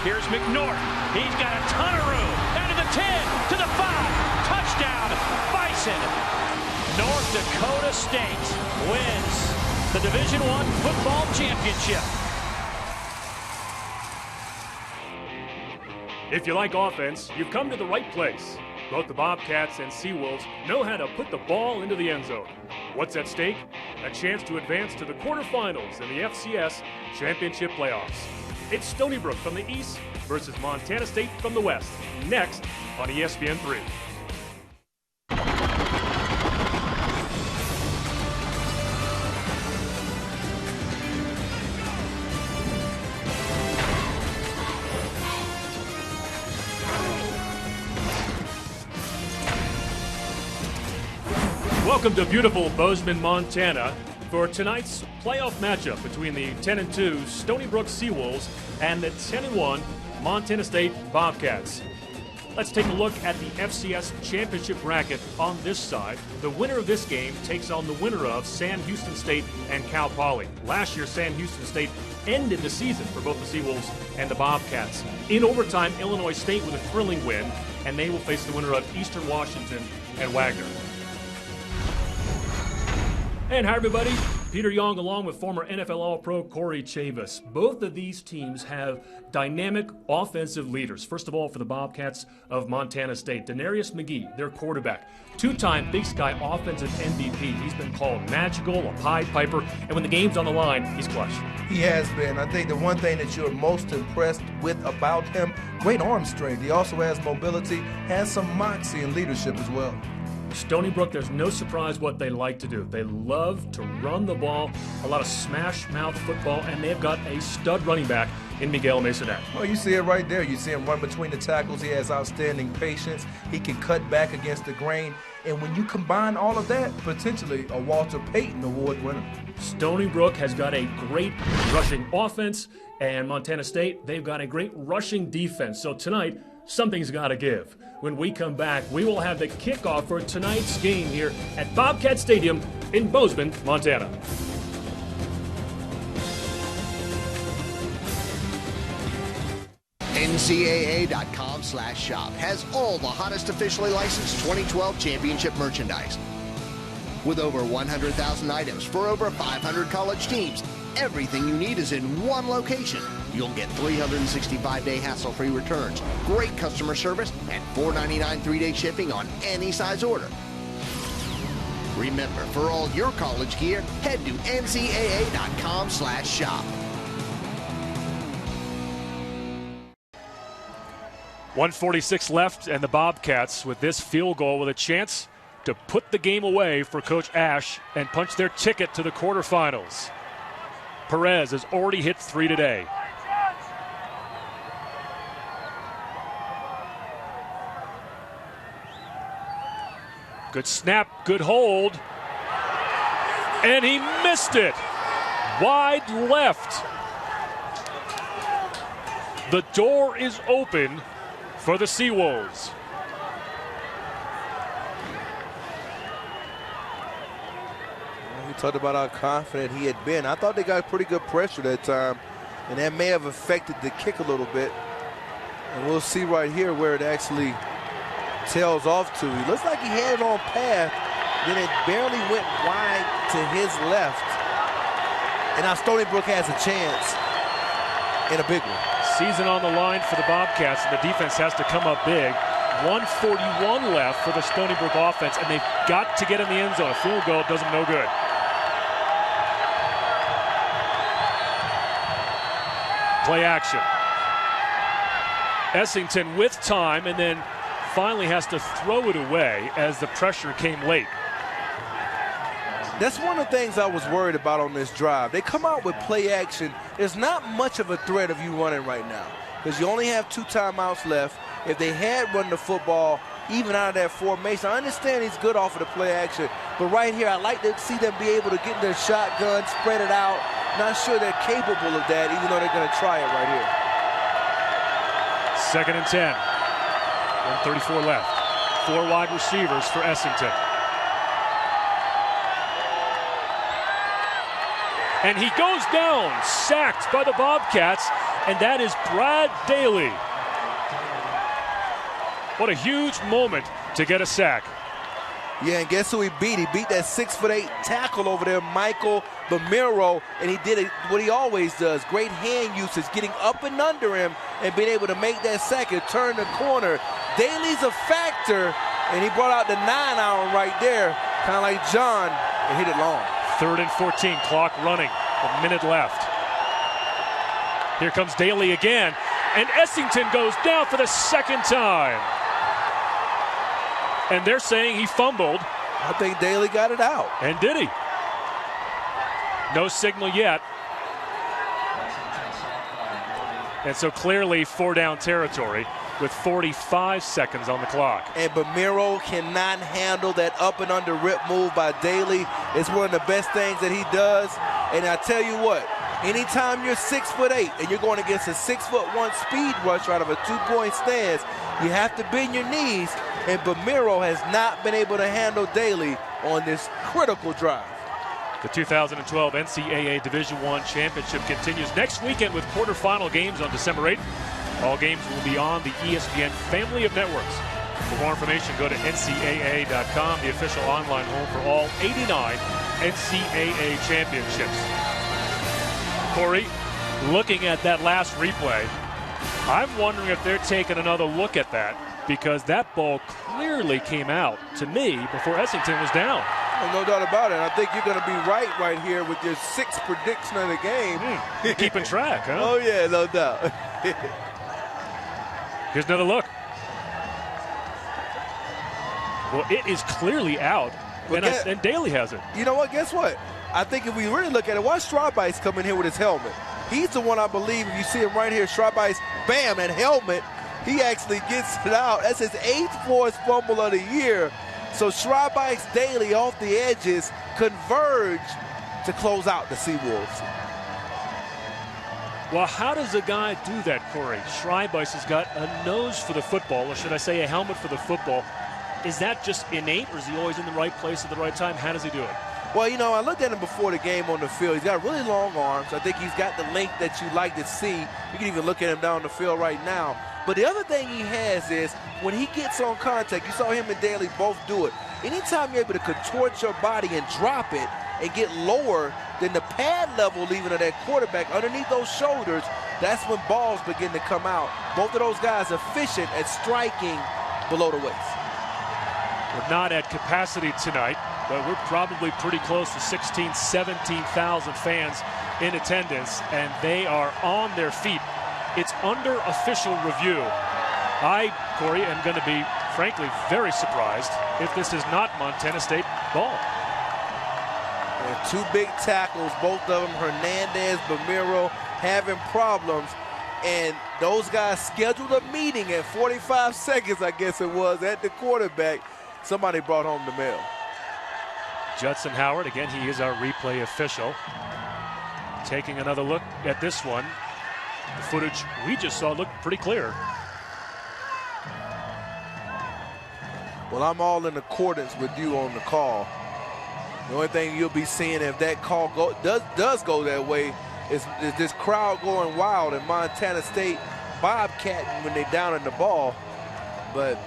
Here's McNorth. He's got a ton of room. Down to the 10, to the 5. Touchdown, Bison. North Dakota State wins the Division I football championship. If you like offense, you've come to the right place. Both the Bobcats and Seawolves know how to put the ball into the end zone. What's at stake? A chance to advance to the quarterfinals in the FCS championship playoffs. It's Stony Brook from the east versus Montana State from the west. Next on ESPN3. Welcome to beautiful Bozeman, Montana, for tonight's playoff matchup between the 10-2 Stony Brook Seawolves and the 10-1 Montana State Bobcats. Let's take a look at the FCS championship bracket on this side. The winner of this game takes on the winner of Sam Houston State and Cal Poly. Last year, Sam Houston State ended the season for both the Seawolves and the Bobcats. In overtime, Illinois State with a thrilling win, and they will face the winner of Eastern Washington and Wagner. And hi everybody, Peter Young along with former NFL All-Pro Corey Chavis. Both of these teams have dynamic offensive leaders. First of all, for the Bobcats of Montana State, Denarius McGee, their quarterback, two-time Big Sky offensive MVP. He's been called magical, a Pied Piper, and when the game's on the line, he's clutch. He has been. I think the one thing that you're most impressed with about him, great arm strength. He also has mobility, has some moxie and leadership as well. Stony Brook, there's no surprise what they like to do. They love to run the ball, a lot of smash-mouth football, and they've got a stud running back in Miguel Masonet. Well, you see it right there. You see him run between the tackles. He has outstanding patience. He can cut back against the grain. And when you combine all of that, potentially a Walter Payton Award winner. Stony Brook has got a great rushing offense, and Montana State, they've got a great rushing defense. So tonight, something's got to give. When we come back, we will have the kickoff for tonight's game here at Bobcat Stadium in Bozeman, Montana. NCAA.com/shop has all the hottest officially licensed 2012 championship merchandise. With over 100,000 items for over 500 college teams, everything you need is in one location. You'll get 365-day hassle-free returns, great customer service, and $4.99 3-day shipping on any size order. Remember, for all your college gear, head to ncaa.com/shop. 1:46 left, and the Bobcats with this field goal with a chance to put the game away for Coach Ash and punch their ticket to the quarterfinals. Perez has already hit 3 today. Good snap, good hold. And he missed it. Wide left. The door is open for the Seawolves. He talked about how confident he had been. I thought they got pretty good pressure that time, and that may have affected the kick a little bit. And we'll see right here where it actually tails off to. He looks like he had it on path, then it barely went wide to his left. And now Stony Brook has a chance in a big one. Season on the line for the Bobcats, and the defense has to come up big. 1:41 left for the Stony Brook offense, and they've got to get in the end zone. A field goal does them no good. Play action. Essington with time, and then finally has to throw it away as the pressure came late. That's one of the things I was worried about on this drive. They come out with play action. There's not much of a threat of you running right now because you only have 2 timeouts left. If they had run the football even out of that formation, I understand he's good off of the play action, but right here I'd like to see them be able to get in their shotgun, spread it out. Not sure they're capable of that, even though they're going to try it right here. 2nd and 10. 1:34 left. 4 wide receivers for Essington. And he goes down, sacked by the Bobcats, and that is Brad Daly. What a huge moment to get a sack. Yeah, and guess who he beat? He beat that 6'8" tackle over there, Michael Bamiro, and he did it what he always does. Great hand usage, getting up and under him and being able to make that sack and turn the corner. Daly's a factor, and he brought out the 9-iron right there, kind of like John, and hit it long. 3rd and 14, clock running, a minute left. Here comes Daly again, and Essington goes down for the second time. And they're saying he fumbled. I think Daly got it out. And did he? No signal yet. And so clearly 4-down territory with 45 seconds on the clock. And Bamiro cannot handle that up and under rip move by Daly. It's one of the best things that he does. And I tell you what, anytime you're 6'8" and you're going against a 6'1" speed rusher out of a 2-point stance, you have to bend your knees. And Bamiro has not been able to handle Daly on this critical drive. The 2012 NCAA Division I Championship continues next weekend with quarterfinal games on December 8th. All games will be on the ESPN family of networks. For more information, go to ncaa.com, the official online home for all 89 NCAA championships. Corey, looking at that last replay, I'm wondering if they're taking another look at that, because that ball clearly came out to me before Essington was down. Well, no doubt about it. I think you're going to be right here with your 6th prediction of the game. You're keeping track, huh? Oh, yeah, no doubt. Here's another look. Well, it is clearly out, and Daly has it. You know what? Guess what? I think if we really look at it, watch Straubice come in here with his helmet. He's the one, I believe, if you see him right here, Straubice, bam, that helmet, he actually gets it out. That's his 8th forced fumble of the year. So Straubice, Daly off the edges converge to close out the Seawolves. Well, how does a guy do that, Corey? Straubice has got a nose for the football, or should I say a helmet for the football. Is that just innate, or is he always in the right place at the right time? How does he do it? Well, you know, I looked at him before the game on the field. He's got really long arms. I think he's got the length that you like to see. You can even look at him down the field right now. But the other thing he has is when he gets on contact, you saw him and Daly both do it. Anytime you're able to contort your body and drop it and get lower than the pad level even of that quarterback underneath those shoulders, that's when balls begin to come out. Both of those guys efficient at striking below the waist. We're not at capacity tonight, but we're probably pretty close to 16,000, 17,000 fans in attendance, and they are on their feet. It's under official review. I, Corey, am going to be, frankly, very surprised if this is not Montana State ball. And 2 big tackles, both of them, Hernandez, Bamiro, having problems. And those guys scheduled a meeting at 45 seconds, I guess it was, at the quarterback. Somebody brought home the mail. Judson Howard, again, he is our replay official. Taking another look at this one. The footage we just saw looked pretty clear. Well, I'm all in accordance with you on the call. The only thing you'll be seeing if that call does go that way is this crowd going wild and Montana State bobcatting when they're down in the ball. But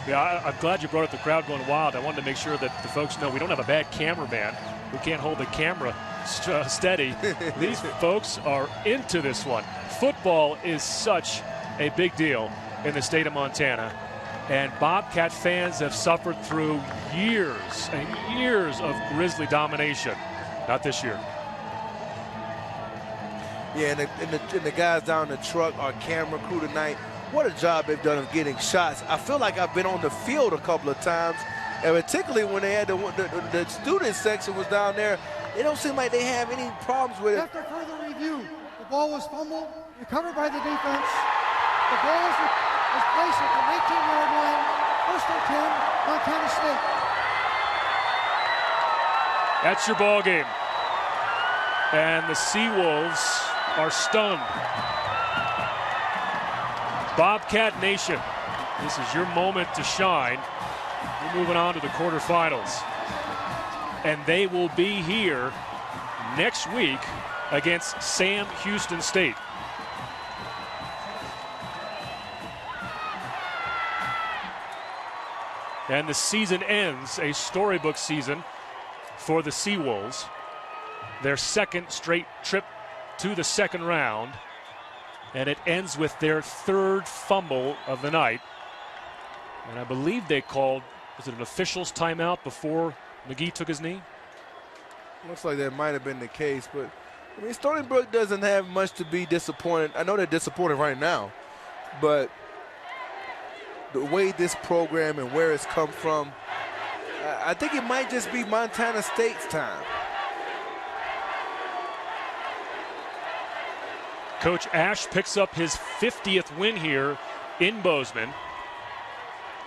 yeah, I'm glad you brought up the crowd going wild. I wanted to make sure that the folks know we don't have a bad cameraman. We can't hold the camera steady. These folks are into this one. Football is such a big deal in the state of Montana. And Bobcat fans have suffered through years and years of Grizzly domination. Not this year. Yeah, and the guys down the truck, our camera crew tonight, what a job they've done of getting shots. I feel like I've been on the field a couple of times, and particularly when they had the student section was down there, it don't seem like they have any problems with it. After further review, the ball was fumbled, recovered by the defense. The ball was placed at the 19-yard line, 1st and 10, Montana State. That's your ball game. And the Seawolves are stunned. Bobcat Nation, this is your moment to shine. We're moving on to the quarterfinals. And they will be here next week against Sam Houston State. And the season ends, a storybook season for the Seawolves. Their second straight trip to the second round. And it ends with their third fumble of the night. And I believe they called, was it an official's timeout before McGee took his knee? Looks like that might have been the case, but I mean, Stony Brook doesn't have much to be disappointed. I know they're disappointed right now, but the way this program and where it's come from, I think it might just be Montana State's time. Coach Ash picks up his 50th win here in Bozeman,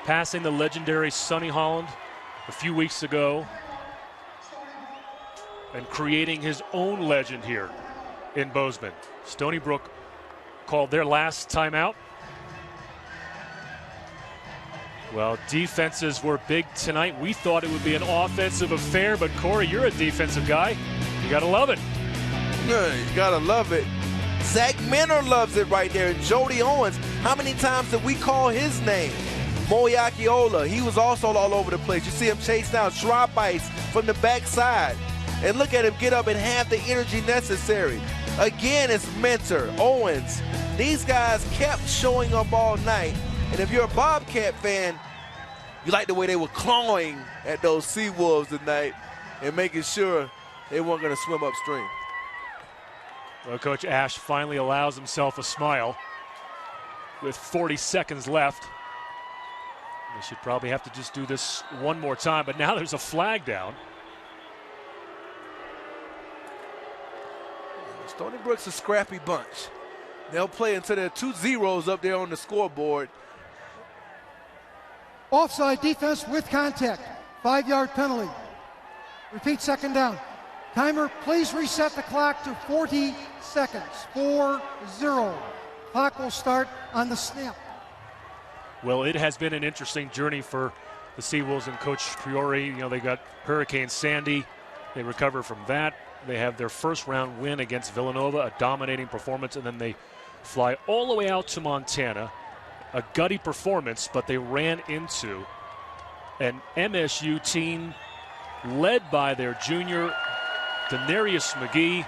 passing the legendary Sonny Holland a few weeks ago and creating his own legend here in Bozeman. Stony Brook called their last timeout. Well, defenses were big tonight. We thought it would be an offensive affair, but Corey, you're a defensive guy. You gotta love it. Yeah, you gotta love it. Zach Minner loves it right there. Jody Owens, how many times did we call his name? Moyaki Ola, he was also all over the place. You see him chase down Schraub Ice from the backside. And look at him get up and have the energy necessary. Again, it's Mentor, Owens. These guys kept showing up all night. And if you're a Bobcat fan, you like the way they were clawing at those Seawolves tonight and making sure they weren't going to swim upstream. Well, Coach Ash finally allows himself a smile with 40 seconds left. They should probably have to just do this one more time, but now there's a flag down. Stony Brook's a scrappy bunch. They'll play until there are 2 zeros up there on the scoreboard. Offside defense with contact. 5-yard penalty. Repeat, second down. Timer, please reset the clock to 40 seconds. 4-0. Clock will start on the snap. Well, it has been an interesting journey for the Seawolves and Coach Priori. You know, they got Hurricane Sandy. They recover from that. They have their first round win against Villanova, a dominating performance, and then they fly all the way out to Montana. A gutty performance, but they ran into an MSU team led by their junior, Denarius McGee,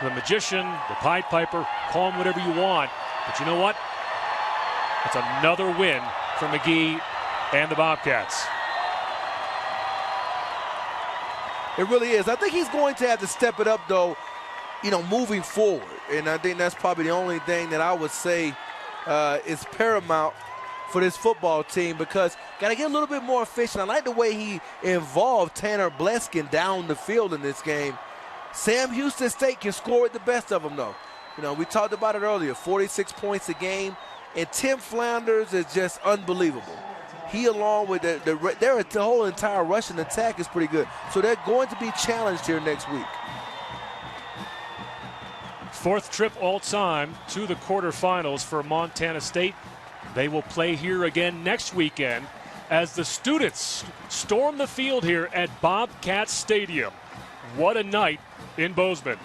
the magician, the Pied Piper, call him whatever you want. But you know what? It's another win for McGee and the Bobcats. It really is. I think he's going to have to step it up, though, you know, moving forward. And I think that's probably the only thing that I would say is paramount for this football team, because got to get a little bit more efficient. I like the way he involved Tanner Bleskin down the field in this game. Sam Houston State can score at the best of them, though. You know, we talked about it earlier, 46 points a game. And Tim Flounders is just unbelievable. He, along with the whole entire Russian attack, is pretty good. So they're going to be challenged here next week. Fourth trip all time to the quarterfinals for Montana State. They will play here again next weekend as the students storm the field here at Bobcat Stadium. What a night in Bozeman.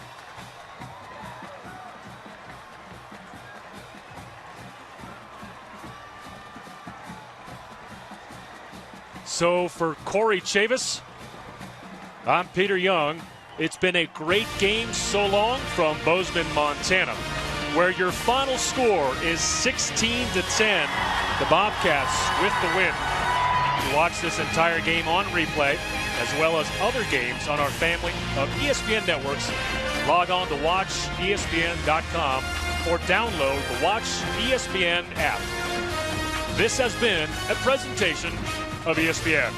So for Corey Chavis, I'm Peter Young. It's been a great game so long from Bozeman, Montana, where your final score is 16-10. The Bobcats with the win. To watch this entire game on replay, as well as other games on our family of ESPN networks, log on to watchespn.com or download the Watch ESPN app. This has been a presentation of ESPN.